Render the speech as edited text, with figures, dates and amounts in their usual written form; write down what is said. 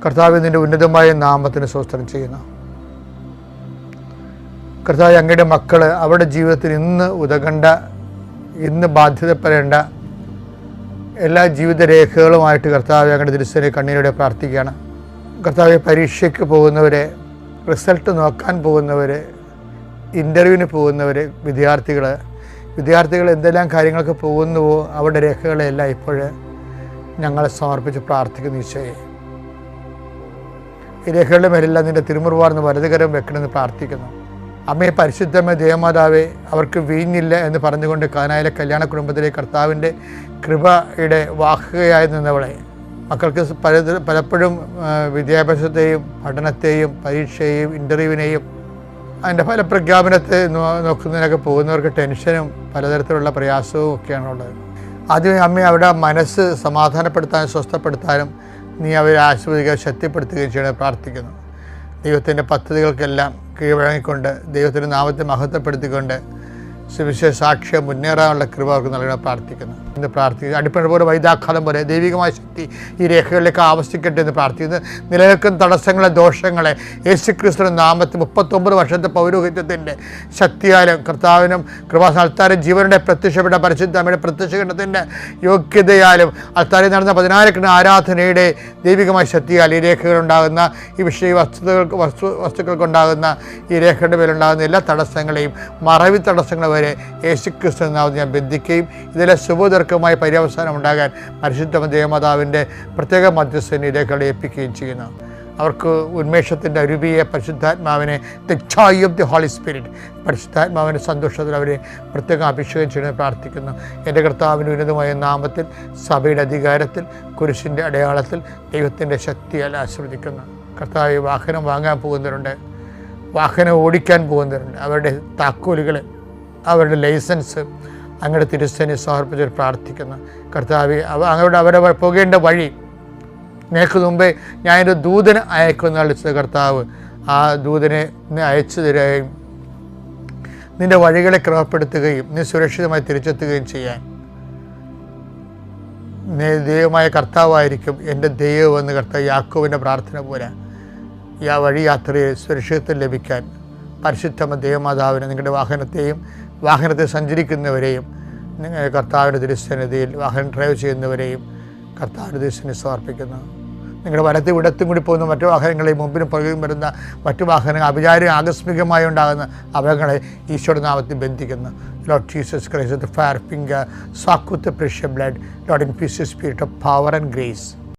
കർത്താവ് നിൻ്റെ ഉന്നതമായ നാമത്തിന് സ്തോത്രം ചെയ്യുന്നു. കർത്താവ്, അങ്ങയുടെ മക്കൾ അവരുടെ ജീവിതത്തിൽ ഇന്ന് ഉതകേണ്ട, ഇന്ന് ബാധ്യതപ്പെടേണ്ട എല്ലാ ജീവിത രേഖകളുമായിട്ട് കർത്താവ് അങ്ങയുടെ തിരുസേനയെ കണ്ണീരോടെ പ്രാർത്ഥിക്കുകയാണ്. കർത്താവ്, പരീക്ഷയ്ക്ക് പോകുന്നവരെ, റിസൾട്ട് നോക്കാൻ പോകുന്നവർ, ഇൻ്റർവ്യൂവിന് പോകുന്നവർ, വിദ്യാർത്ഥികൾ എന്തെല്ലാം കാര്യങ്ങൾക്ക് പോകുന്നുവോ അവരുടെ രേഖകളെല്ലാം ഇപ്പോൾ ഞങ്ങളെ സമർപ്പിച്ച് പ്രാർത്ഥിക്കുന്നു. ഈശോയെ, ഈ രേഖകളുടെ മേലെല്ലാം നിൻ്റെ തിരുമുറുവാർന്ന് വലതുകരം വെക്കണമെന്ന് പ്രാർത്ഥിക്കുന്നു. അമ്മയെ പരിശുദ്ധമേ ദേവമാതാവേ, അവർക്ക് വീഞ്ഞില്ല എന്ന് പറഞ്ഞുകൊണ്ട് കാനായിലെ കല്യാണ കുടുംബത്തിലെ കർത്താവിൻ്റെ കൃപയുടെ വാഹകയായി നിന്നവളെ, മക്കൾക്ക് പലപ്പോഴും വിദ്യാഭ്യാസത്തെയും പഠനത്തെയും പരീക്ഷയെയും ഇൻ്റർവ്യൂവിനെയും അതിൻ്റെ ഫലപ്രഖ്യാപനത്തെ നോക്കുന്നതിനൊക്കെ പോകുന്നവർക്ക് ടെൻഷനും പലതരത്തിലുള്ള പ്രയാസവും ഒക്കെയാണുള്ളത്. ആദ്യമേ അമ്മയെ അവരുടെ മനസ്സ് സമാധാനപ്പെടുത്താനും സ്വസ്ഥപ്പെടുത്താനും നീ അവരെ ആശീർവദിക്കുകയും ശക്തിപ്പെടുത്തുകയും ചെയ്യണമെന്ന് പ്രാർത്ഥിക്കുന്നു. ദൈവത്തിൻ്റെ പദ്ധതികൾക്കെല്ലാം കീഴ്വഴങ്ങിക്കൊണ്ട് ദൈവത്തിൻ്റെ നാമത്തെ മഹത്വപ്പെടുത്തിക്കൊണ്ട് സുവിശേഷ സാക്ഷ്യം മുന്നേറാനുള്ള കൃപ അവർക്ക് നൽകണം പ്രാർത്ഥിക്കുന്നു. ഇന്ന് പ്രാർത്ഥിക്കുന്നു. അടിപ്പണ പോലെ വൈദാഘാതം പോലെ ദൈവികമായ ശക്തി ഈ രേഖകളിലേക്ക് ആവശ്യിക്കട്ടെ എന്ന് പ്രാർത്ഥിക്കുന്നു. നിലനിൽക്കുന്ന തടസ്സങ്ങളെ, ദോഷങ്ങളെ യേശുക്രിസ്തുവിന്റെ നാമത്തിൽ 39 വർഷത്തെ പൗരോഹിത്യത്തിൻ്റെ ശക്തിയാലും കർത്താവിനും കൃപാസ്ഥാനം ജീവനുടെ പ്രത്യക്ഷപ്പെട്ട പരിശുദ്ധമ്മയുടെ പ്രത്യക്ഷീകരണത്തിൻ്റെ യോഗ്യതയാലും അൽത്താരിൽ നടന്ന 14 ആരാധനയുടെ ദൈവികമായ ശക്തിയാൽ ഈ രേഖകളുണ്ടാകുന്ന ഈ വിഷയ വസ്തുക്കൾക്കുണ്ടാകുന്ന ഈ രേഖയുടെ മേലുണ്ടാകുന്ന എല്ലാ തടസ്സങ്ങളെയും, മറവി തടസ്സങ്ങൾ വരെ യേശുക്രിസ്തു നാമത്തിൽ ഞാൻ ബന്ധിക്കുകയും ഇതിലെ ശുഭദീർഘമായ പര്യവസാനം ഉണ്ടാകാൻ പരിശുദ്ധ ദേവമാതാവിൻ്റെ പ്രത്യേക മധ്യസ്ഥനെ രേഖകളെ ഏൽപ്പിക്കുകയും ചെയ്യുന്നു. അവർക്ക് ഉന്മേഷത്തിൻ്റെ അരുവിയെ പരിശുദ്ധാത്മാവിനെ, the joy of the holy spirit, പരിശുദ്ധാത്മാവിൻ്റെ സന്തോഷത്തിൽ അവരെ പ്രത്യേകം അഭിഷേകം ചെയ്യണമെന്ന് പ്രാർത്ഥിക്കുന്നു. എൻ്റെ കർത്താവിൻ്റെ ഉന്നതമായ നാമത്തിൽ, സഭയുടെ അധികാരത്തിൽ, കുരിശിൻ്റെ അടയാളത്തിൽ, ദൈവത്തിൻ്റെ ശക്തിയാൽ ആശീർവദിക്കുന്നു. കർത്താവ്, വാഹനം വാങ്ങാൻ പോകുന്നവരുണ്ട്, വാഹനം ഓടിക്കാൻ പോകുന്നവരുണ്ട്, അവരുടെ താക്കോലുകൾ, അവരുടെ ലൈസൻസ് അങ്ങയുടെ തിരുസേനയെ സമർപ്പിച്ച് പ്രാർത്ഥിക്കുന്നു. കർത്താവെ, അവരവർ പോകേണ്ട വഴി നിനക്ക് മുമ്പേ ഞാനൊരു ദൂതനെ അയക്കുമെന്ന് വിളിച്ചത് കർത്താവ്, ആ ദൂതനെ അയച്ചു തരികയും നിൻ്റെ വഴികളെ ക്രമപ്പെടുത്തുകയും നീ സുരക്ഷിതമായി തിരിച്ചെത്തുകയും ചെയ്യാൻ ദൈവമായ കർത്താവായിരിക്കും എൻ്റെ ദൈവമെന്ന് കർത്താവ് യാക്കോബിൻ്റെ പ്രാർത്ഥന പോലെ ഈ വഴി യാത്രയിൽ സുരക്ഷിതത്വം ലഭിക്കാൻ പരിശുദ്ധ ദേവമാതാവിനെ, നിങ്ങളുടെ വാഹനത്തിൽ സഞ്ചരിക്കുന്നവരെയും, കർത്താവിൻ്റെ തിരുസന്നിധിയിൽ വാഹനം ഡ്രൈവ് ചെയ്യുന്നവരെയും കർത്താവിൻ്റെ തിരുസന്നിധിയിൽ സമർപ്പിക്കുന്നു. നിങ്ങളുടെ വലത്തും ഇടത്തും കൂടി പോകുന്ന മറ്റു വാഹനങ്ങളെയും മുമ്പിനും പുറകിലും വരുന്ന മറ്റു വാഹനങ്ങൾ അപചാരം ആകസ്മികമായി ഉണ്ടാകുന്ന അപകടങ്ങളെ ഈശോയുടെ നാമത്തിൽ ബന്ധിക്കുന്നു. Lord Jesus Christ, the fire finger, soak with the precious blood, Lord, infuse your spirit of power and grace.